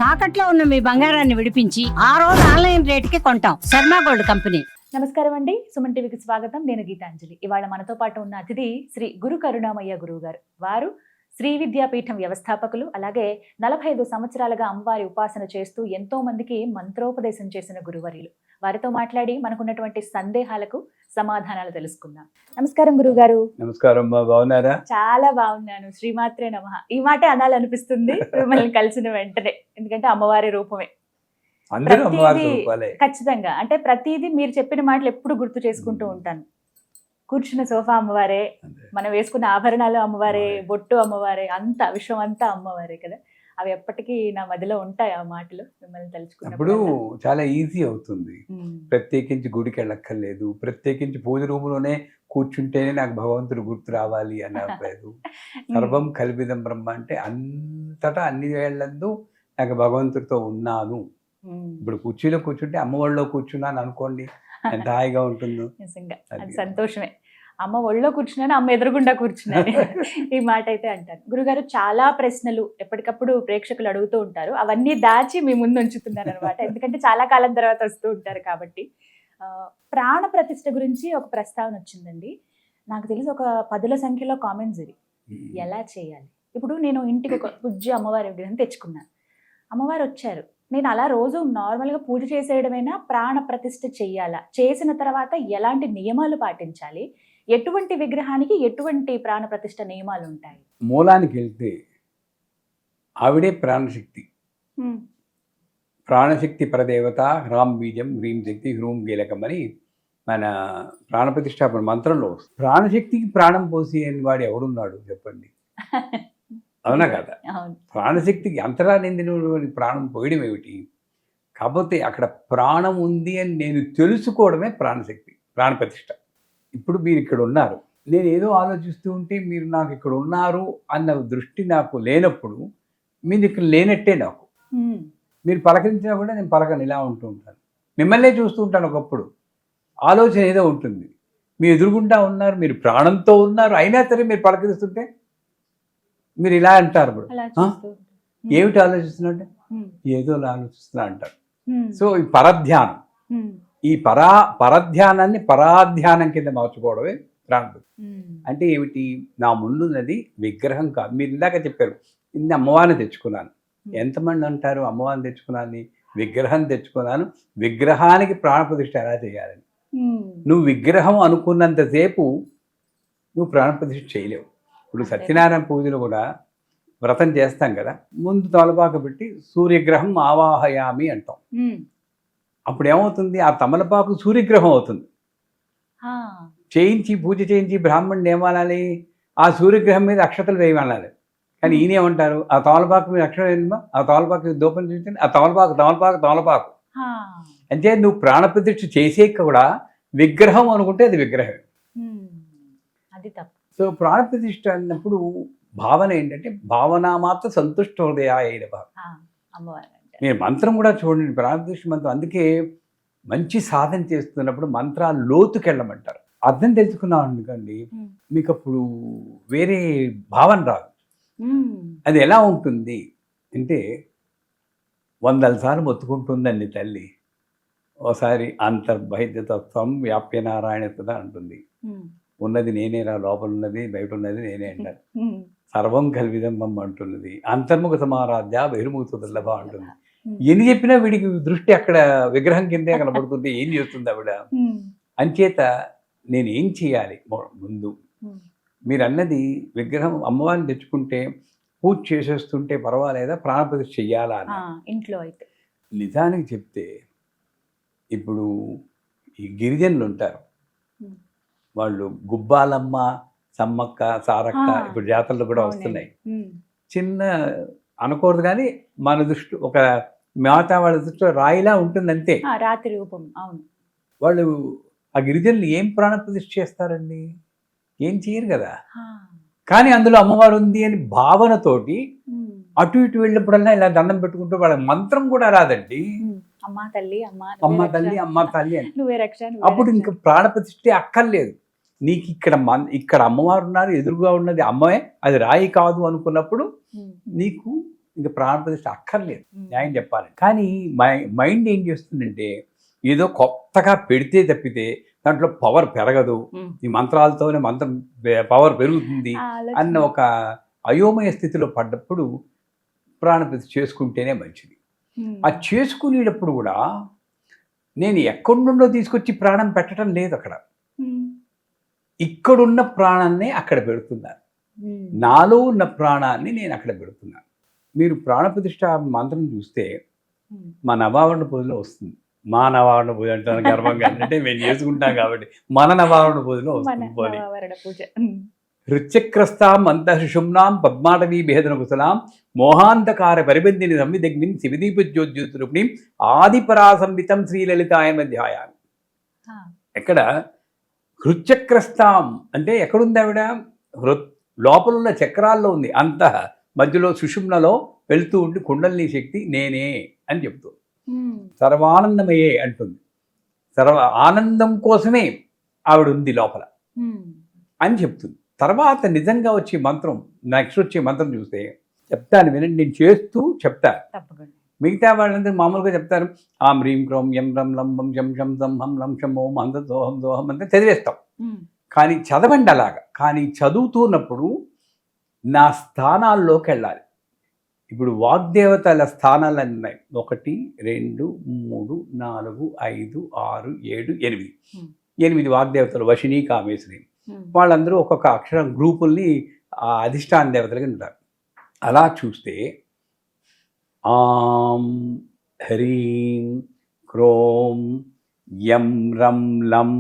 తాకట్లో ఉన్న మీ బంగారాన్ని విడిపించి ఆ రోజు ఆన్లైన్ రేటుకి కొంటాం. Sharma gold company. నమస్కారం అండి, సుమన్ టీవీకి స్వాగతం. నేను గీతాంజలి. ఇవాళ మనతో పాటు ఉన్న అతిథి శ్రీ గురు కరుణామయ్య గురువు గారు. వారు శ్రీ విద్యాపీఠం వ్యవస్థాపకులు. అలాగే 45 సంవత్సరాలుగా అమ్మవారి ఉపాసన చేస్తూ ఎంతో మందికి మంత్రోపదేశం చేసిన గురువర్యులు. వారితో మాట్లాడి మనకున్నటువంటి సందేహాలకు సమాధానాలు తెలుసుకుందాం. నమస్కారం గురువు గారు. నమస్కారం, బాగున్నారా? చాలా బాగున్నాను. శ్రీమాత్రే నమః. ఈ మాటే అనాలనిపిస్తుంది మిమ్మల్ని కలిసిన వెంటనే, ఎందుకంటే అమ్మవారి రూపమే. అందరూ అమ్మవారి రూపాలే. ఖచ్చితంగా. అంటే ప్రతిదీ మీరు చెప్పిన మాటలు ఎప్పుడు గుర్తు చేసుకుంటూ ఉంటాను. కూర్చున్న సోఫా అమ్మవారే, మనం వేసుకున్న ఆభరణాలు అమ్మవారే, బొట్టు అమ్మవారే, అంతా విశ్వం అంతా అమ్మవారే కదా. అవి ఎప్పటికీ నా మదిలో ఉంటాయి ఆ మాటలు మిమ్మల్ని తలుచుకున్నప్పుడు. చాలా ఈజీ అవుతుంది. ప్రత్యేకించి గుడికి వెళ్ళక్కర్లేదు, ప్రత్యేకించి పూజ రూములోనే కూర్చుంటేనే నాకు భగవంతుడు గుర్తు రావాలి అని లేదు. సర్వం కల్విదం బ్రహ్మ అంటే అంతటా అన్ని వేళ్లందు నాకు భగవంతుడితో ఉన్నాను. ఇప్పుడు కుర్చీలో కూర్చుంటే అమ్మఒళ్ళలో కూర్చున్నాను అనుకోండి, ఎంత హాయిగా ఉంటుందో. నిజంగా అది సంతోషమే. అమ్మ ఒళ్ళో కూర్చున్నాను, అమ్మ ఎదురుగుండా కూర్చున్నాను ఈ మాట అయితే అంటారు. గురుగారు, చాలా ప్రశ్నలు ఎప్పటికప్పుడు ప్రేక్షకులు అడుగుతూ ఉంటారు. అవన్నీ దాచి మీ ముందు ఉంచుతున్నారు అనమాట, ఎందుకంటే చాలా కాలం తర్వాత వస్తూ ఉంటారు కాబట్టి. ప్రాణ ప్రతిష్ఠ గురించి ఒక ప్రస్తావన వచ్చిందండి. నాకు తెలిసి ఒక 10ల సంఖ్యలో కామెంట్స్ ఇవి. ఎలా చేయాలి? ఇప్పుడు నేను ఇంటికి ఒక పూజ్య అమ్మవారి విగ్రహం తెచ్చుకున్నాను. అమ్మవారు వచ్చారు, నేను అలా రోజు నార్మల్గా పూజ చేసేయడమైనా, ప్రాణ ప్రతిష్ఠ చెయ్యాలా? చేసిన తర్వాత ఎలాంటి నియమాలు పాటించాలి? ఎటువంటి విగ్రహానికి ఎటువంటి ప్రాణ ప్రతిష్ఠ నియమాలు ఉంటాయి? మూలానికి వెళ్తే ఆవిడే ప్రాణశక్తి. ప్రాణశక్తి పరదేవత, హ్రాం బీజం, హ్రీం శక్తి, హ్రూం కీలకం అని మన ప్రాణప్రతిష్ఠాపన మంత్రంలో. ప్రాణశక్తికి ప్రాణం పోసి అని వాడు ఎవడున్నాడు చెప్పండి? అవునా కదా? ప్రాణశక్తికి అంతరా నిందిన ప్రాణం పోయడం ఏమిటి? కాకపోతే అక్కడ ప్రాణం ఉంది అని నేను తెలుసుకోవడమే ప్రాణశక్తి, ప్రాణప్రతిష్ఠ. ఇప్పుడు మీరు ఇక్కడ ఉన్నారు, నేను ఏదో ఆలోచిస్తూ ఉంటే మీరు నాకు ఇక్కడ ఉన్నారు అన్న దృష్టి నాకు లేనప్పుడు మీరు ఇక్కడ లేనట్టే. నాకు మీరు పలకరించినా కూడా నేను పలకని, ఇలా ఉంటూ ఉంటాను. మిమ్మల్నే చూస్తూ ఉంటాను. ఒకప్పుడు ఆలోచన ఏదో ఉంటుంది, మీరు ఎదురుగుంటా ఉన్నారు, మీరు ప్రాణంతో ఉన్నారు, అయినా సరే మీరు పలకరిస్తుంటే మీరు ఇలా అంటారు. ఏమిటి ఆలోచిస్తున్నట్టే? ఏదో ఆలోచిస్తున్నా అంటారు. సో ఈ పరధ్యానం, ఈ పరధ్యానాన్ని పరాధ్యానం కింద మార్చుకోవడమే ప్రాణం. అంటే ఏమిటి? నా ముందున్నది విగ్రహం కాదు. మీరు ఇందాక చెప్పారు, ఇన్ని అమ్మవారిని తెచ్చుకున్నాను. ఎంతమంది అంటారు అమ్మవారిని తెచ్చుకున్నాను, విగ్రహం తెచ్చుకున్నాను, విగ్రహానికి ప్రాణప్రతిష్ఠ ఎలా చేయాలని? నువ్వు విగ్రహం అనుకున్నంతసేపు నువ్వు ప్రాణప్రతిష్ఠ చేయలేవు. ఇప్పుడు సత్యనారాయణ పూజలు కూడా వ్రతం చేస్తాం కదా, ముందు తమలపాకు పెట్టి సూర్యగ్రహం ఆవాహయామి అంటాం. అప్పుడు ఏమవుతుంది? ఆ తమలపాకు సూర్యగ్రహం అవుతుంది. చేయించి పూజ చేయించి బ్రాహ్మణుడు ఏమనాలి? ఆ సూర్యగ్రహం మీద అక్షతలు వేయమనాలి. కానీ ఈయన ఏమంటారు? ఆ తమలపాకు మీద అక్షరం వేయమా, ఆ తమలపాకు దూపం చూసి ఆ తమలపాకు తమలపాకు తమలపాకు అంటే నువ్వు ప్రాణప్రతిష్ఠ చేసే కూడా విగ్రహం అనుకుంటే అది విగ్రహం. అది తప్పు. సో ప్రాణప్రతిష్ఠ అన్నప్పుడు భావన ఏంటంటే, భావన మాత్ర సంతుష్ట హృదయాయ అమ్మవారు. మీరు మంత్రం కూడా చూడండి, ప్రాణప్రతిష్ఠ మంత్రం. అందుకే మంచి సాధన చేస్తున్నప్పుడు మంత్రాలు లోతుకి వెళ్ళమంటారు. అర్థం తెలుసుకున్నాం అనుకోండి, మీకు అప్పుడు వేరే భావన రాదు. అది ఎలా ఉంటుంది అంటే, 100 సార్లు మొత్తుకుంటుందండి తల్లి. ఓసారి అంతర్బహితత్వం వ్యాప్య నారాయణ అంటుంది. ఉన్నది నేనేరా, లోపల ఉన్నది బయట ఉన్నది నేనే అంటారు. సర్వం కల్విదంబం అంటున్నది. అంతర్ముఖ సమారాధ్య బహిర్ముఖ దుర్లభ అంటుంది. ఎన్ని చెప్పినా వీడికి దృష్టి అక్కడ విగ్రహం కిందే కనబడుతుంటే ఏం చేస్తుంది ఆవిడ? అంచేత నేను ఏం చేయాలి? ముందు మీరు అన్నది విగ్రహం అమ్మవారిని తెచ్చుకుంటే పూజ చేసేస్తుంటే పర్వాలేదా, ప్రాణప్రతిష్ఠ చెయ్యాలా అని ఇంట్లో అయితే? నిజానికి చెప్తే, ఇప్పుడు ఈ గిరిజనులు ఉంటారు, వాళ్ళు గుబ్బాలమ్మ, సమ్మక్క, సారక్క ఇప్పుడు జాతరలు కూడా వస్తున్నాయి. చిన్న అనకూడదు కానీ మన దృష్టి ఒక మాతా వాళ్ళ దృష్టిలో రాయిలా ఉంటుంది అంతే, రాత్రి రూపం. అవును. వాళ్ళు ఆ గిరిజనులు ఏం ప్రాణప్రతిష్ఠ చేస్తారండి? ఏం చేయరు కదా. కానీ అందులో అమ్మవారు ఉంది అని భావనతోటి అటు ఇటు వెళ్ళినప్పుడల్లా ఇలా దండం పెట్టుకుంటూ వాళ్ళ మంత్రం కూడా రాదండి. అమ్మా తల్లి, అమ్మ తల్లి, అమ్మ తల్లి అని. నువ్వే రక్ష. అప్పుడు ఇంకా ప్రాణప్రతిష్ఠ అక్కర్లేదు. నీకు ఇక్కడ అమ్మవారు ఉన్నారు, ఎదురుగా ఉన్నది అమ్మే, అది రాయి కాదు అనుకున్నప్పుడు నీకు ఇంకా ప్రాణప్రతిష్ఠ అక్కర్లేదు న్యాయం చెప్పాలి. కానీ మైండ్ ఏం చేస్తుందంటే ఏదో కొత్తగా పెడితే తప్పితే దాంట్లో పవర్ పెరగదు, ఈ మంత్రాలతోనే మంత్రం పవర్ పెరుగుతుంది అన్న ఒక అయోమయ స్థితిలో పడ్డప్పుడు ప్రాణప్రతిష్ఠ చేసుకుంటేనే మంచిది. అది చేసుకునేటప్పుడు కూడా నేను ఎక్కడి నుండో తీసుకొచ్చి ప్రాణం పెట్టడం లేదు, అక్కడ ఇక్కడున్న ప్రాణాన్ని అక్కడ పెడుతున్నాను, నాలో ఉన్న ప్రాణాన్ని నేను అక్కడ పెడుతున్నాను. మీరు ప్రాణప్రతిష్ఠ మంత్రం చూస్తే మా నవావరణ పూజలో వస్తుంది. మా నవావరణ పూజ అంటాను గర్వంగా, అంటే మేము చేసుకుంటాం కాబట్టి మన నవావరణ పూజలో వస్తుంది. హృచక్రస్తాం అంతఃశుమ్నాం పద్మాటవీ భేదన కుశలాం మోహాంధకార పరిబంధిని సంవిదగ్నిం శివదీపజ్యోజ్యోతిరూపిణీం ఆదిపరాసంవితం శ్రీలలితాయ ధ్యాయామి. ఎక్కడ హృచక్రస్తాం అంటే ఎక్కడుంది ఆవిడ? లోపల ఉన్న చక్రాల్లో ఉంది, అంతః మధ్యలో సుషుమ్నలో వెళ్తూ ఉండి కుండలిని శక్తి నేనే అని చెప్తుంది. సర్వానందమయే అంటుంది, సర్వ ఆనందం కోసమే ఆవిడ ఉంది లోపల అని చెప్తుంది. తర్వాత నిజంగా వచ్చే మంత్రం, నెక్స్ట్ వచ్చే మంత్రం చూస్తే చెప్తాను వినండి, నేను చేస్తూ చెప్తాను. మిగతా వాళ్ళందరూ మామూలుగా చెప్తారు ఆం హ్రీం క్రోం యం రం లం వం శం శం సం హం లం శం ఓం అంత దోహం దోహం అంతా చదివేస్తాం. కానీ చదవండి అలాగా. కానీ చదువుతున్నప్పుడు నా స్థానాల్లోకి వెళ్ళాలి. ఇప్పుడు వాగ్దేవతల స్థానాలు అన్నీ ఉన్నాయి, 1 2 3 4 5 6 7 8 వాగ్దేవతలు, వశిని కామేశ్వరి. వాళ్ళందరూ ఒక్కొక్క అక్షరం గ్రూపుల్ని అధిష్టాన దేవతలుగా ఉంటారు. అలా చూస్తే ఆం హ్రీం క్రోం యం రం లం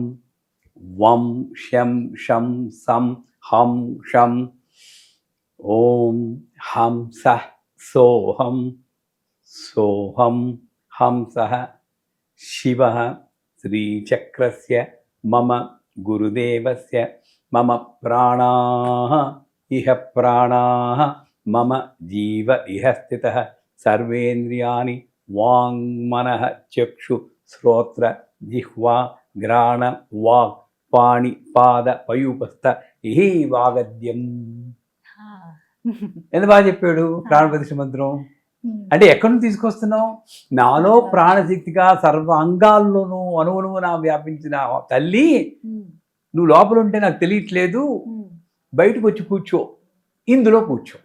వం శం శం సం హం షం ఓం హంస సోహం సోహం హంసః శివః శ్రీచక్రస్య మమ గురుదేవస్య మమ ప్రాణాః ఇహ ప్రాణాః మమ జీవ ఇహ స్థితః సర్వేంద్రియాణి వాంగ్మనః చక్షు శ్రోత్ర జిహ్వా గ్రాణ వాక్ పాణి పాద పయూపస్థ ఇహి వాగద్యం. ఎంత బాగా చెప్పాడు ప్రాణప్రతిష్ఠ మంత్రం. అంటే ఎక్కడి నుంచి తీసుకొస్తున్నావు? నాలో ప్రాణశక్తిగా సర్వ అంగాల్లోనూ అణువున వ్యాపించిన తల్లి, నువ్వు లోపల ఉంటే నాకు తెలియట్లేదు, బయటకు వచ్చి కూర్చో, ఇందులో కూర్చో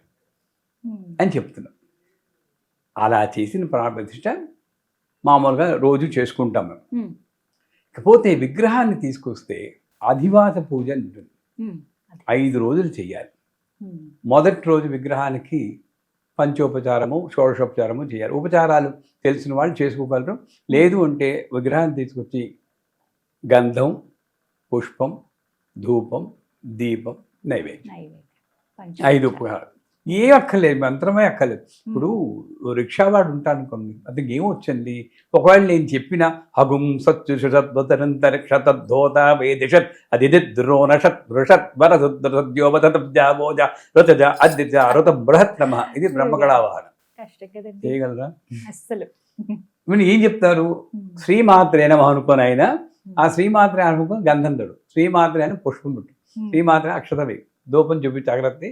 అని చెప్తున్నాం. అలా చేసిన ప్రాణప్రతిష్ఠ మామూలుగా రోజు చేసుకుంటాం మేము. ఇకపోతే విగ్రహాన్ని తీసుకొస్తే అధివాస పూజ ఉంటుంది, 5 రోజులు చెయ్యాలి. మొదటి రోజు విగ్రహానికి పంచోపచారము షోడశోపచారము చేయాలి. ఉపచారాలు తెలిసిన వాళ్ళు చేసుకోగలరు, లేదు అంటే విగ్రహాన్ని తీసుకొచ్చి గంధం పుష్పం ధూపం దీపం నైవేద్యం 5 ఉపహారాలు. ఏం అక్కర్లేదు, మంత్రమే అక్కర్లేదు. ఇప్పుడు రిక్షావాడు ఉంటాను అనుకోండి, అతనికి ఏమొచ్చండి, ఒకవేళ నేను చెప్పిన హగుం సత్యుషతరంతరిక్షతద్ధోత వేదిషత్ అదిద్రోనషత్ వృషత్ వరదుద్యోజ రుతజ అద్దిజ రుత బృహత్ నమ, ఇది బ్రహ్మకళావాహనం. చేయగలరా? అసలు ఏం చెప్తారు? శ్రీమాత్రే నమః అనుకోని ఆయన, ఆ శ్రీమాత్రే అనుకుని గంధం తడు, శ్రీమాత్రే అని పుష్పం పెట్టు, శ్రీమాత్రే అక్షతవే, దూపం చూపించి అగరత్తి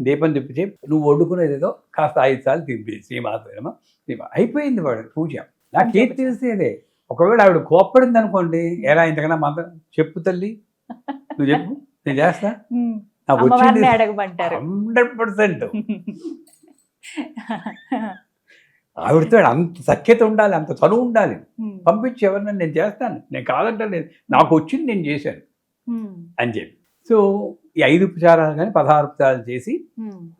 దీపం చూపించి నువ్వు వండుకునేది ఏదో కాస్త 5 సార్లు తింపి శ్రీమాత్రేమో అయిపోయింది వాడు పూజ. నాకేం తెలిసేదే. ఒకవేళ ఆవిడ కోప్పడింది అనుకోండి, ఎలా ఇంతకన్నా మంత్రం చెప్పు తల్లి, నువ్వు చెప్పు, నేను చేస్తా, నాకు వచ్చింది 100%. ఆవిడతో అంత సఖ్యత ఉండాలి, అంత చనువు ఉండాలి. పంపించి ఎవరినైనా నేను చేస్తాను, నేను కాదంటే లేదు, నాకు వచ్చింది నేను చేశాను అని చెప్పి. సో ఈ 5 ఉపచారాలు కానీ 16 ఉపచారాలు చేసి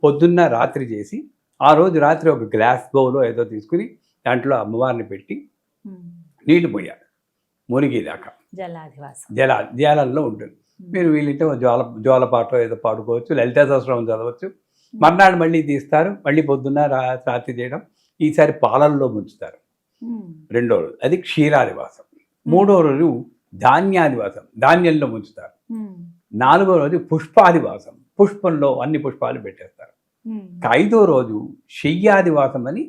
పొద్దున్న రాత్రి చేసి, ఆ రోజు రాత్రి ఒక గ్లాస్ బౌలో ఏదో తీసుకుని దాంట్లో అమ్మవారిని పెట్టి నీళ్లు పోయాలి మునిగేదాకా. ధ్యానంలో ఉంటుంది. మీరు వీళ్ళంటే జ్వాలపాటో ఏదో పాడుకోవచ్చు, లలితా సహస్రనామం చదవచ్చు. మర్నాడు మళ్ళీ తీస్తారు, మళ్ళీ పొద్దున్న రాత్రి చేయడం. ఈసారి పాలల్లో ముంచుతారు. 2వ రోజు అది క్షీరాదివాసం. 3వ రోజు ధాన్యాదివాసం, ధాన్యంలో ముంచుతారు. 4వ రోజు పుష్పాదివాసం, పుష్పంలో అన్ని పుష్పాలు పెట్టేస్తారు. 5వ రోజు శయ్యాదివాసం అని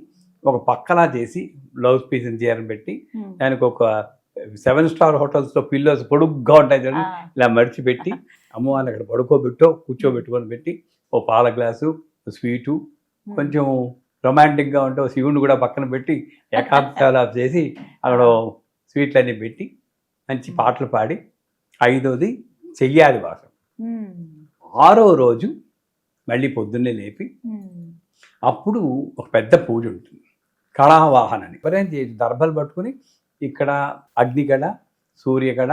ఒక పక్కలా చేసి బ్లౌజ్ పీస్ని చీరని పెట్టి దానికి ఒక 7 స్టార్ హోటల్స్లో పిల్లోస్ పొడుగ్గా ఉంటాయి చూడండి, ఇలా మడిచిపెట్టి అమ్మవారిని అక్కడ కూర్చోబెట్టుకొని పెట్టి ఓ పాల గ్లాసు, స్వీటు, కొంచెం రొమాంటిక్గా ఉంటే ఓ శివుని కూడా పక్కన పెట్టి ఏకాంతాలు చేసి అక్కడ స్వీట్లన్నీ పెట్టి మంచి పాటలు పాడి 5వది చెయ్యాది వాసం. 6వ రోజు మళ్ళీ పొద్దున్నే లేపి అప్పుడు ఒక పెద్ద పూజ ఉంటుంది, కళావాహన అని. ఎవరైనా చేయొచ్చు, దర్భలు పట్టుకుని ఇక్కడ అగ్నికళ, సూర్యకళ,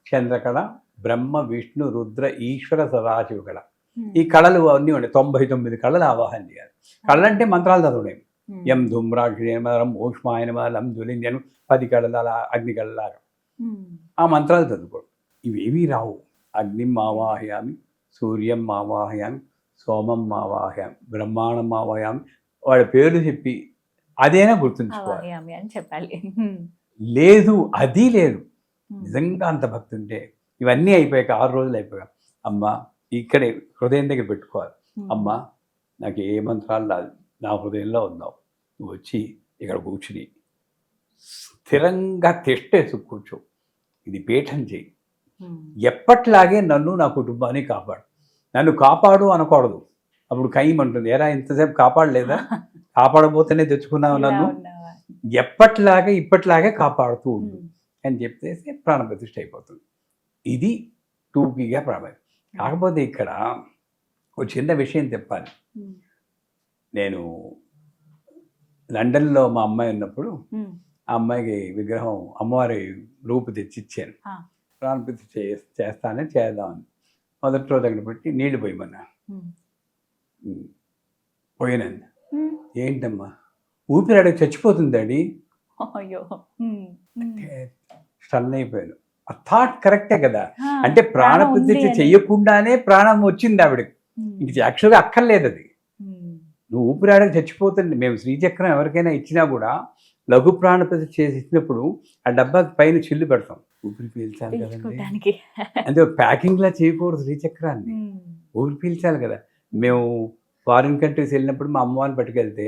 చంద్రకళ, బ్రహ్మ, విష్ణు, రుద్ర, ఈశ్వర, సదాశివ కళ, ఈ కళలు అన్నీ ఉన్నాయి. 99 కళలు ఆవాహన చేయాలి. కళలు అంటే మంత్రాలు చదవడం. యం ధూమ్రాక్షరం ఊష్మాయనమ లం జ్వలింజను 10 కళలు అలా అగ్ని కళలాగా ఆ మంత్రాలు చదువుకోవడం. ఇవేమీ రావు. అగ్నిం ఆవాహయామి, సూర్యం ఆవాహయామి, సోమం ఆవాహయామి, బ్రహ్మాండం ఆవాహయామి, వాడి పేర్లు చెప్పి అదేనా గుర్తుంచుకోవాలి. అని చెప్పాలి. లేదు, అది లేదు. నిజంగా అంత భక్తి ఉంటే ఇవన్నీ అయిపోయాక 6 రోజులు అయిపోయాక అమ్మ ఇక్కడే హృదయం దగ్గర పెట్టుకోవాలి. అమ్మ నాకు ఏ మంత్రాలు రాదు, నా హృదయంలో ఉన్నావు, నువ్వు వచ్చి ఇక్కడ కూర్చుని స్థిరంగా తెష్టేసు కూర్చో, ఇది పీఠం చేయి, ఎప్పట్లాగే నన్ను నా కుటుంబాన్ని కాపాడు. నన్ను కాపాడు అనకూడదు, అప్పుడు కయ్యమంటుంది, ఏరా ఇంతసేపు కాపాడలేదా, కాపాడబోతేనే తెచ్చుకున్నావు నన్ను, ఎప్పట్లాగే ఇప్పట్లాగే కాపాడుతూ ఉండు అని చెప్తేసి ప్రాణప్రతిష్ఠ అయిపోతుంది. ఇది టూకీగా ప్రాణం. కాకపోతే ఇక్కడ ఒక చిన్న విషయం చెప్పాలి. నేను లండన్లో మా అమ్మాయి ఉన్నప్పుడు ఆ అమ్మాయికి విగ్రహం అమ్మవారి రూపు తెచ్చిచ్చాను. ప్రాణప్రతిష్ఠ చేస్తానని చేద్దామని మొదటి రోజు అక్కడ పెట్టి నీళ్లు పోయమన్నా. పోయినంది. ఏంటమ్మా ఊపిరాడ చచ్చిపోతుందండి. స్టన్ అయిపోయాను. ఆ థాట్ కరెక్టే కదా, అంటే ప్రాణప్రతిష్ఠ చెయ్యకుండానే ప్రాణం వచ్చింది ఆవిడకి. ఇంక యాక్చువల్గా అక్కర్లేదు అది. నువ్వు ఊపిరాడకి చచ్చిపోతుంది. మేము శ్రీచక్రం ఎవరికైనా ఇచ్చినా కూడా లఘు ప్రాణప్రతిష్ఠ చేసి ఇచ్చినప్పుడు ఆ డబ్బాకి పైన చిల్లు పెడతాం, ఊపిరి పీల్చాలి కదండి. అంటే ప్యాకింగ్లా చేయకూడదు శ్రీచక్రాన్ని, ఊపిరి పీల్చాలి కదా. మేము ఫారిన్ కంట్రీస్ వెళ్ళినప్పుడు మా అమ్మవారిని పట్టుకెళ్తే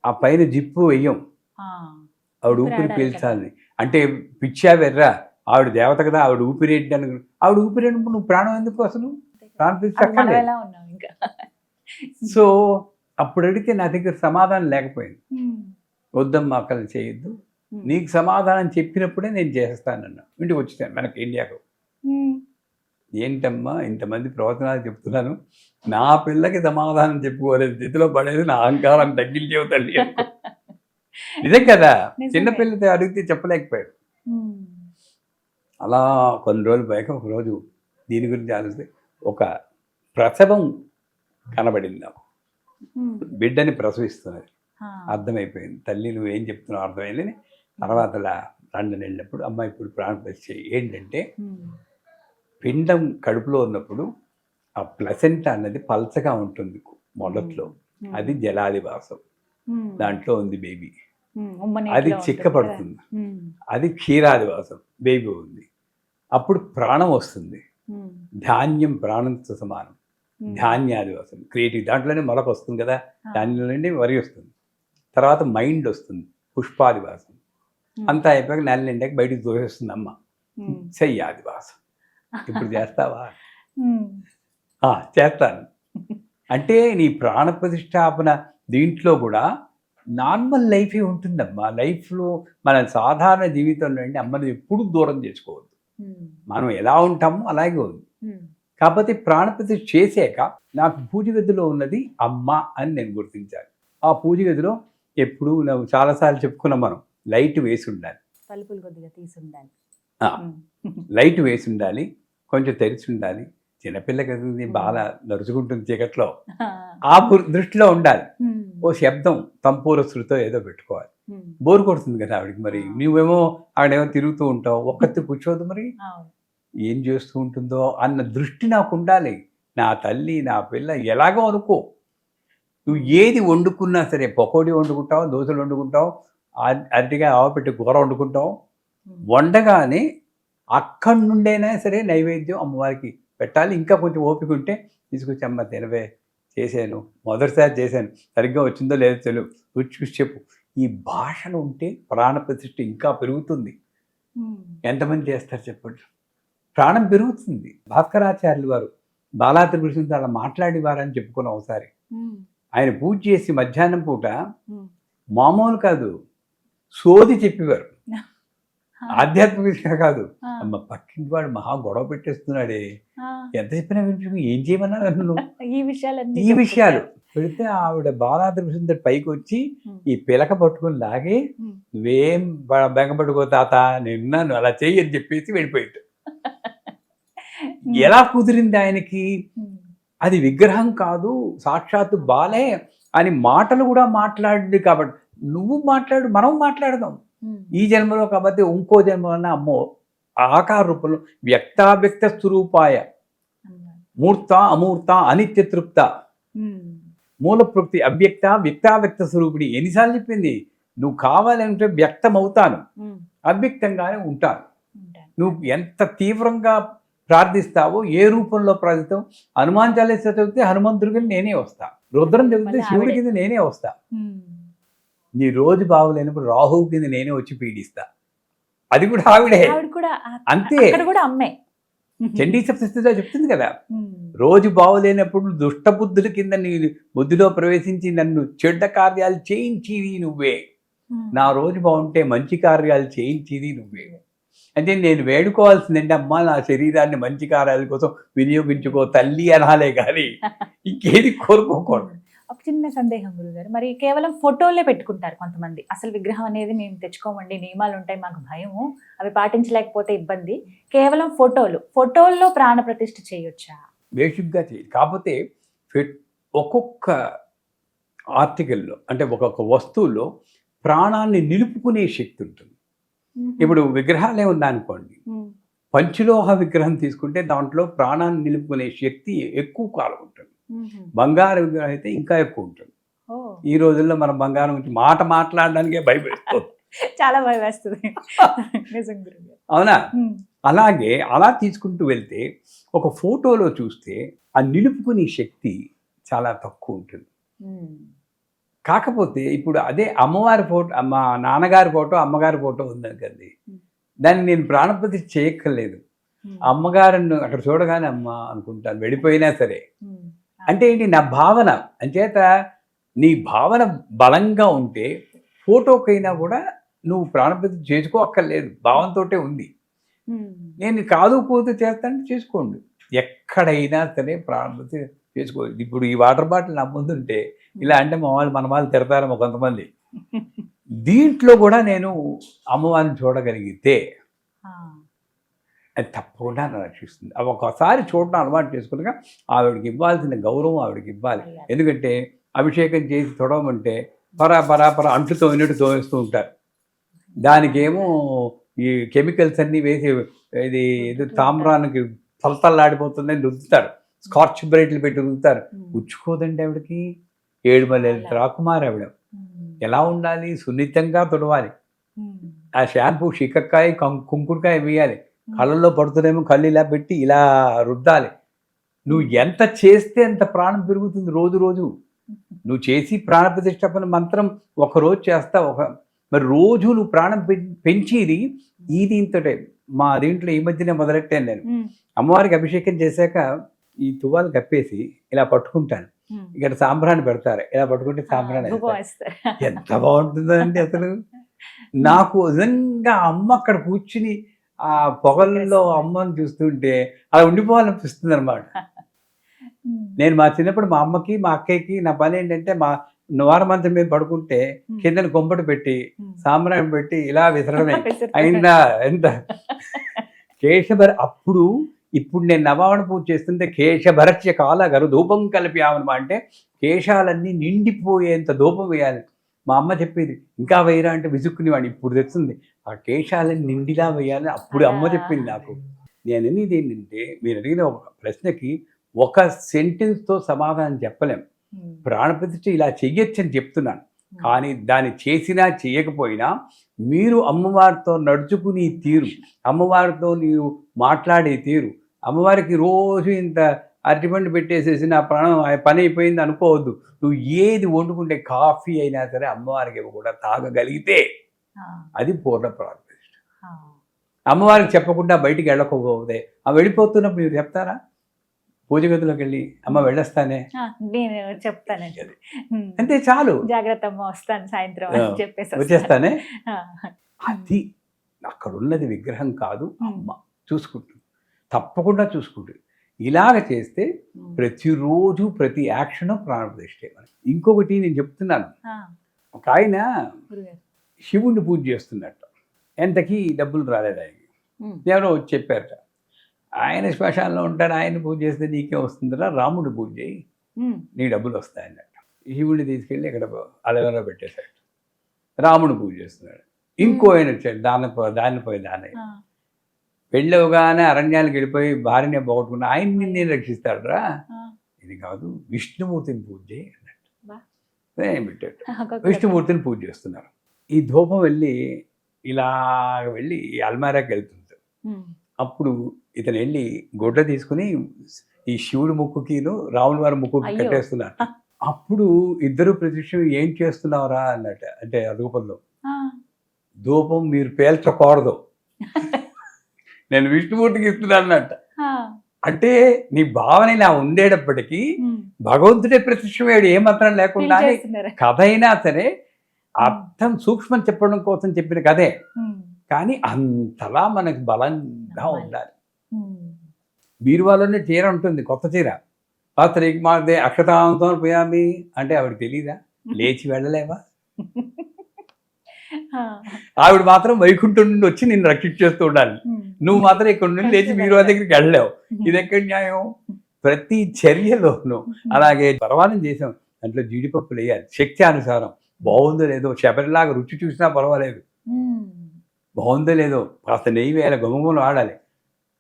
ఆ పైన జిప్పు వెయ్యం, ఆవిడ ఊపిరి పీల్చాలని. అంటే పిచ్చా వెర్రా, ఆవిడ దేవత కదా, ఆవిడ ఊపిరేంటి అని. ఆవిడ ఊపిరేంటప్పుడు నువ్వు ప్రాణం ఎందుకు అసలు, ప్రాణం పిలిచక్కర్లేదు. సో అప్పుడు అడిగితే నా దగ్గర సమాధానం లేకపోయింది. వద్దమ్మా అక్కలు చేయొద్దు, నీకు సమాధానం చెప్పినప్పుడే నేను చేస్తానన్నా. ఇంటికి వచ్చేసాను మనకి ఇండియాకు. ఏంటమ్మా ఇంతమంది ప్రవచనాలు చెప్తున్నాను, నా పిల్లకి సమాధానం చెప్పుకోలేదు, స్థితిలో పడేది నా అహంకారం తగ్గించేవు తల్లి. నిజం కదా, చిన్నపిల్లతో అడిగితే చెప్పలేకపోయాడు. అలా కొన్ని రోజులు పోయాక ఒకరోజు దీని గురించి ఆలోచిస్తే ఒక ప్రసవం కనబడింది నాకు. బిడ్డని ప్రసవిస్తున్నది, అర్థమైపోయింది. తల్లి నువ్వు ఏం చెప్తున్నావు అర్థమైందని. తర్వాత లండన్ వెళ్ళినప్పుడు అమ్మాయి ఇప్పుడు ప్రాణప్రతిష్ఠ ఏంటంటే, పిండం కడుపులో ఉన్నప్పుడు ఆ ప్లసెంటా అన్నది పల్చగా ఉంటుంది మొదట్లో, అది జలాదివాసం, దాంట్లో ఉంది బేబీ, అది చిక్కపడుతుంది, అది క్షీరాదివాసం, బేబీ ఉంది. అప్పుడు ప్రాణం వస్తుంది. ధాన్యం ప్రాణంతో సమానం, ధాన్యాదివాసం క్రియేటివ్, దాంట్లోనే మొలక వస్తుంది కదా, ధాన్యం నుండి వరి వస్తుంది. తర్వాత మైండ్ వస్తుంది, పుష్పాదివాసం. అంతా అయిపోయాక నెల నిండాక బయటికి దోసేస్తుంది అమ్మ, శయ్యాదివాసం. ఇప్పుడు చేస్తావా? చేస్తాను. అంటే నీ ప్రాణప్రతిష్టాపన దీంట్లో కూడా నార్మల్ లైఫే ఉంటుందమ్మా. లైఫ్లో మన సాధారణ జీవితంలో అండి అమ్మని ఎప్పుడు దూరం చేసుకోవద్దు. మనం ఎలా ఉంటామో అలాగే ఉంది. కాకపోతే ప్రాణప్రతిష్ఠ చేసాక నాకు పూజ గదిలో ఉన్నది అమ్మ అని నేను గుర్తించాలి. ఆ పూజ గదిలో ఎప్పుడు చాలాసార్లు చెప్పుకున్నాం మనం, లైట్ వేసి ఉండాలి, తలుపులు కొద్దిగా తీసి ఉండాలి, లైట్ వేసి ఉండాలి, కొంచెం తెరిచి ఉండాలి. చిన్నపిల్లకి బాగా నరుచుకుంటుంది చీకట్లో, ఆ దృష్టిలో ఉండాలి. ఓ శబ్దం తంపూర శృతో ఏదో పెట్టుకోవాలి. బోరు కొడుతుంది కదా ఆవిడకి, మరి నువ్వేమో ఆవిడేమో తిరుగుతూ ఉంటావు, ఒక్కతి కూర్చోదు, మరి ఏం చేస్తూ ఉంటుందో అన్న దృష్టి నాకు ఉండాలి. నా తల్లి నా పిల్ల ఎలాగో అనుకో, నువ్వు ఏది వండుకున్నా సరే, పకోడీ వండుకుంటావు, దోశలు వండుకుంటావు, అరటిగా ఆవపెట్టి కూర వండుకుంటావు, వండగానే అక్కడి నుండైనా సరే నైవేద్యం అమ్మవారికి పెట్టాలి. ఇంకా కొంచెం ఓపిక ఉంటే తీసుకొచ్చి అమ్మ తినవే, చేశాను, మొదటిసారి చేశాను, సరిగ్గా వచ్చిందో లేదో తెలియదు, రుచి చూసి చెప్పు. ఈ భాషను ఉంటే ప్రాణప్రతిష్ఠ ఇంకా పెరుగుతుంది. ఎంతమంది చేస్తారు చెప్పండి, ప్రాణం పెరుగుతుంది. భాస్కరాచార్యులు వారు బాలాత్రిపుర అలా మాట్లాడేవారని చెప్పుకున్నాం ఒకసారి. ఆయన పూజ చేసి మధ్యాహ్నం పూట మామూలు కాదు, సోది చెప్పేవారు. ఆధ్యాత్మిక కాదు, అమ్మ పక్కింటి వాడు మహా గొడవ పెట్టేస్తున్నాడే, ఎంత చెప్పినా వినిపించు, ఏం చేయమన్నారు నన్ను. ఈ విషయాలు పెడితే ఆవిడ బాలాదృష్టి పైకి వచ్చి ఈ పిలక పట్టుకుని లాగి, నువ్వేం బెంగపట్టుకో తాత, నిన్నాను అలా చెయ్యి అని చెప్పేసి వెళ్ళిపోయాడు. ఎలా కుదిరింది ఆయనకి? అది విగ్రహం కాదు, సాక్షాత్తు బాలే అని మాటలు కూడా మాట్లాడింది. కాబట్టి నువ్వు మాట్లాడు, మనం మాట్లాడదాం. ఈ జన్మలో కాబట్టి ఇంకో జన్మలో అమ్మో ఆకార రూపంలో వ్యక్తావ్యక్త స్వరూపాయ మూర్త అమూర్త అనిత్య తృప్త మూల ప్రకృతి అవ్యక్త వ్యక్తావ్యక్త స్వరూపిణి. ఎన్నిసార్లు చెప్పింది? నువ్వు కావాలంటే వ్యక్తం అవుతాను, అవ్యక్తంగానే ఉంటాను. నువ్వు ఎంత తీవ్రంగా ప్రార్థిస్తావో, ఏ రూపంలో ప్రార్థిస్తావు. హనుమాన్ చాలీసా చదివితే హనుమంతుడికి నేనే వస్తా, రుద్రం చదివితే శివుడి కింద నేనే వస్తా. నీ రోజు బాగులేనప్పుడు రాహువు కింద నేనే వచ్చి పీడిస్తా. అది కూడా ఆవిడే, అంతే. చండీ సప్తశతిలో చెప్తుంది కదా, రోజు బాగులేనప్పుడు దుష్టబుద్ధుల కింద నీ బుద్ధిలో ప్రవేశించి నన్ను చెడ్డ కార్యాలు చేయించేది నువ్వే, నా రోజు బాగుంటే మంచి కార్యాలు చేయించేది నువ్వే. అంటే నేను వేడుకోవాల్సిందంటే, అమ్మ నా శరీరాన్ని మంచి కార్యాల కోసం వినియోగించుకో తల్లి అనాలే కానీ ఇంకేది కోరుకోకూడదు. ఒక చిన్న సందేహం గురుగారు, మరి కేవలం ఫోటోలే పెట్టుకుంటారు కొంతమంది. అసలు విగ్రహం అనేది మేము తెచ్చుకోమండి, నియమాలు ఉంటాయి, మాకు భయము, అవి పాటించలేకపోతే ఇబ్బంది. కేవలం ఫోటోల్లో ప్రాణ ప్రతిష్ఠ చేయొచ్చా? బేసిక్గా చేయాలి. కాకపోతే ఒక్కొక్క ఆర్టికల్లో అంటే ఒక్కొక్క వస్తువుల్లో ప్రాణాన్ని నిలుపుకునే శక్తి ఉంటుంది. ఇప్పుడు విగ్రహాలే ఉందనుకోండి, పంచలోహ విగ్రహం తీసుకుంటే దాంట్లో ప్రాణాన్ని నిలుపుకునే శక్తి ఎక్కువ కాలం ఉంటుంది. బంగారు విగ్రహం అయితే ఇంకా ఎక్కువ ఉంటుంది. ఈ రోజుల్లో మనం బంగారం గురించి మాట్లాడడానికే భయపడుతుంది, చాలా భయం వేస్తుంది. అవునా? అలాగే అలా తీసుకుంటూ వెళ్తే ఒక ఫోటోలో చూస్తే ఆ నిలుపుకునే శక్తి చాలా తక్కువ ఉంటుంది. కాకపోతే ఇప్పుడు అదే అమ్మవారి ఫోటో, మా నాన్నగారి ఫోటో, అమ్మగారి ఫోటో ఉందనుకండి, దాన్ని నేను ప్రాణప్రతిష్ఠ చేయక్కర్లేదు. అమ్మగారిని అక్కడ చూడగానే అమ్మ అనుకుంటాను, వెళ్ళిపోయినా సరే. అంటే ఏంటి? నా భావన. అంచేత నీ భావన బలంగా ఉంటే ఫోటోకైనా కూడా నువ్వు ప్రాణప్రతిష్ఠ చేసుకోక్కర్లేదు, భావంతోటే ఉంది. నేను కాదు పోతే చేస్తానంటే చేసుకోండి, ఎక్కడైనా సరే ప్రాణప్రతిష్ఠ చేసుకోవాలి. ఇప్పుడు ఈ వాటర్ బాటిల్ నా ముందుంటే ఇలా అంటే మన వాళ్ళు తిడతారేమో కొంతమంది. దీంట్లో కూడా నేను అమ్మవారిని చూడగలిగితే అది తప్పకుండా నన్ను రక్షిస్తుంది. అవి ఒకసారి చూడడం అలవాటు చేసుకున్నాక ఆవిడకి ఇవ్వాల్సిన గౌరవం ఆవిడకి ఇవ్వాలి. ఎందుకంటే అభిషేకం చేసి తొడవమంటే పరా అంటు తోమినట్టు తోమిస్తూ ఉంటారు. దానికేమో ఈ కెమికల్స్ అన్నీ వేసి ఇది తామ్రానికి తలతల్లాడిపోతుందని రుద్దుతారు, స్కాచ్ బ్రైట్లు పెట్టి రుద్దుతారు. ఉచ్చుకోదండి ఆవిడకి. 7 మల్లెల రాకుమారి ఆవిడ. ఎలా ఉండాలి? సున్నితంగా తొడవాలి. ఆ షాంపూ షికక్కాయ కుంకుడుకాయ వేయాలి, కళ్ళల్లో పడుతున్నేమో కళ్ళు ఇలా పెట్టి ఇలా రుద్దాలి. నువ్వు ఎంత చేస్తే అంత ప్రాణం పెరుగుతుంది రోజు రోజు. నువ్వు చేసి ప్రాణ ప్రతిష్టపన మంత్రం ఒకరోజు చేస్తావు, మరి రోజు నువ్వు ప్రాణం పెంచేది ఈ దీంతోటే. మా దీంట్లో ఈ మధ్యనే మొదలెట్టాను నేను. అమ్మవారికి అభిషేకం చేశాక ఈ తువ్వాలు కప్పేసి ఇలా పట్టుకుంటాను. ఇక్కడ సాంబ్రాన్ని పెడతారు, ఇలా పట్టుకుంటే సాంబ్రాన్ని ఎంత బాగుంటుందండి అసలు. నాకు నిజంగా అమ్మ అక్కడ కూర్చుని ఆ పొగల్లో అమ్మని చూస్తుంటే అలా ఉండిపోవాలనిపిస్తుంది అనమాట. నేను మా చిన్నప్పుడు మా అమ్మకి మా అక్కయ్యకి నా పని ఏంటంటే, మా నవారమంత్రం మీద పడుకుంటే కిందని కొంపటి పెట్టి సాంబ్రాన్ని పెట్టి ఇలా విసరడమే. అయిందా ఎంత కేశభర. అప్పుడు ఇప్పుడు నేను నవావణ పూజ చేస్తుంటే కేశభరస్య కాల గరు ధూపం కలిపామనమా అంటే కేశాలన్నీ నిండిపోయేంత ధూపం వేయాలి. మా అమ్మ చెప్పేది, ఇంకా వేయరా అంటే విసుక్కునేవాడిని. ఇప్పుడు తెస్తుంది ఆ కేశాలని నిండిలా వేయాలని అప్పుడు అమ్మ చెప్పింది నాకు. నేను అనేది ఏంటంటే, మీరు అడిగిన ఒక ప్రశ్నకి ఒక సెంటెన్స్తో సమాధానం చెప్పలేం. ప్రాణప్రతిష్ఠ ఇలా చెయ్యొచ్చని చెప్తున్నాను, కానీ దాన్ని చేసినా చేయకపోయినా మీరు అమ్మవారితో నడుచుకునే తీరు, అమ్మవారితో నీవు మాట్లాడే తీరు, అమ్మవారికి రోజు ఇంత అరటిపండు పెట్టేసేసి నా ప్రాణం పని అయిపోయింది అనుకోవద్దు. నువ్వు ఏది వండుకుంటే కాఫీ అయినా సరే అమ్మవారికి కూడా తాగగలిగితే అది పూర్ణ ప్రాణప్రతిష్ఠ. అమ్మవారికి చెప్పకుండా బయటికి వెళ్ళకపోతే ఆ వెళ్ళిపోతున్నప్పుడు మీరు చెప్తారా? పూజ గదిలోకి వెళ్ళి అమ్మ వెళ్ళొస్తానే నేను చెప్తానండి. అంతే చాలు, జాగ్రత్త అమ్మ, వస్తాను సాయంత్రం అని చెప్పేసి వస్తాను. వచ్చేస్తానే. ఆ. అది అక్కడ ఉన్నది విగ్రహం కాదు, అమ్మ చూసుకుంటుంది, తప్పకుండా చూసుకుంటుంది. ఇలాగ చేస్తే ప్రతిరోజు ప్రతి యాక్షన్ ప్రాణప్రతిష్ఠే. ఇంకొకటి నేను చెప్తున్నాను, ఆ, ఒక ఆయన గురుగారు. శివుణ్ణి పూజ చేస్తున్నట్టు, ఎంతకీ డబ్బులు రాలేదు ఆయనకి. ఎవరో వచ్చి చెప్పారట, ఆయన శ్మశానంలో ఉంటాడు, ఆయన పూజ చేస్తే నీకే వస్తుందిరా, రాముడు పూజ చేయి, నీ డబ్బులు వస్తాయన్నట్టు. శివుడిని తీసుకెళ్ళి ఇక్కడ అలవెలో పెట్టేశాడు. రాముడు పూజ చేస్తున్నాడు. ఇంకో ఆయన వచ్చాడు, దానిపోయి ఆ, వెళ్ళవగానే అరణ్యానికి వెళ్ళిపోయి భార్యనే పోగొట్టుకున్న ఆయన్ని నేను రక్షిస్తాడు రా, ఆ. ఇది కాదు విష్ణుమూర్తిని పూజ చేయి అన్నట్టు. బా. ఏం పెట్టాడు, ఒక్కొక్క విష్ణుమూర్తిని పూజ చేస్తున్నారు. ఈ ధూపం వెళ్ళి ఇలా వెళ్ళి ఈ అల్మారాకి వెళ్తుంది. అప్పుడు ఇతను వెళ్ళి గుడ్డ తీసుకుని ఈ శివుడి ముక్కుకిను రాముల వారి ముక్కుకి అయ్యో. కట్టేస్తున్నారు. అప్పుడు ఇద్దరు ప్రత్యక్షం ఏం చేస్తున్నావురా అన్నట్టు, అంటే ఆ రూపంలో, ఆ. ధూపం మీరు పేల్చకూడదు, నేను విష్ణుమూర్తికి ఇస్తున్నాను అన్నట్టు. ఆ. అంటే నీ భావన ఇలా ఉండేటప్పటికీ ఉమ్. భగవంతుడే ప్రత్యక్షమయ్యాడు, ఏ మాత్రం లేకుండా. ఫీల్ చేస్తున్నారా? కథ అయినా సరే అర్థం సూక్ష్మం చెప్పడం కోసం చెప్పిన కథే, ఉమ్. కానీ అంతలా మనకు బలంగా ఉండాలి. ఉమ్. బీరువాలోనే చీర ఉంటుంది, కొత్త చీర. పాత్రికి మాదే అక్షతాంతో పోయామి అంటే ఆవిడ తెలీదా, లేచి వెళ్ళలేవా? ఆ. ఆవిడ మాత్రం వైకుంఠం నుండి వచ్చి నిన్ను రక్షించేస్తూ ఉండాలి, ఉమ్. నువ్వు మాత్రం ఇక్కడ నుండి లేచి బీరువా దగ్గరికి వెళ్ళలేవు. ఇది ఎక్కడ న్యాయం? ప్రతి చర్యలోనూ అలాగే పర్వాలేదు చేసాం, దాంట్లో జీడిపప్పులు వేయాలి శక్తి అనుసారం. బాగుందో లేదో, శబరిలాగా రుచి చూసినా పర్వాలేదు, ఉమ్. బాగుందో లేదో కాస్త నెయ్యి వేయాలి, గుమగుమలు ఆడాలి.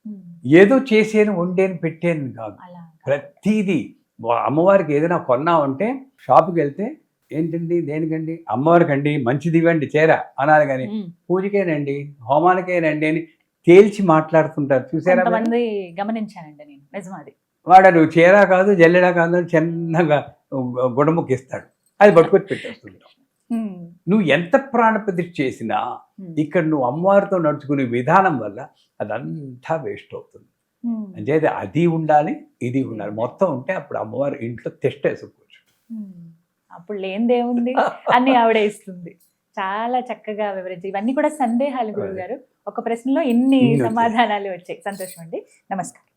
ఉమ్. ఏదో చేసేను వండేను పెట్టేను కాదు, అలా. ప్రతిదీ. అమ్మవారికి ఏదైనా కొన్నామంటే షాప్కి వెళ్తే ఏంటండి దేనికండి, అమ్మవారికండి మంచిది ఇవ్వండి చీర అనాలి, కానీ ఉమ్. పూజకేనండి హోమానికేనండి అని తేల్చి మాట్లాడుతుంటారు, చూసారా? కొంతమంది గమనించానండి నేను, నిజమాది. వాడు నువ్వు చీర కాదు జల్లెడా కాదు అని చిన్నగా గుడముక్కిస్తాడు, అది పట్టుకొచ్చి పెట్టేస్తుంటావు. ఉమ్. నువ్వు ఎంత ప్రాణప్రతిష్ఠ చేసినా ఉమ్. ఇక్కడ నువ్వు అమ్మవారితో నడుచుకునే విధానం వల్ల అదంతా వేస్ట్ అవుతుంది. ఉమ్. అంటే అది ఉండాలి, ఇది ఉండాలి, మొత్తం ఉంటే అప్పుడు అమ్మవారి ఇంట్లో తెష్టేసుకోవచ్చు. ఉమ్. అప్పుడు లేనిదేముంది అన్ని ఆవిడ ఇస్తుంది. చాలా చక్కగా వివరించి, ఇవన్నీ కూడా సందేహాలు గురువు గారు. ఒక ప్రశ్నలో ఇన్ని ఇన్ని వచ్చాయి. సమాధానాలు వచ్చాయి. సంతోషం అండి. నమస్కారం.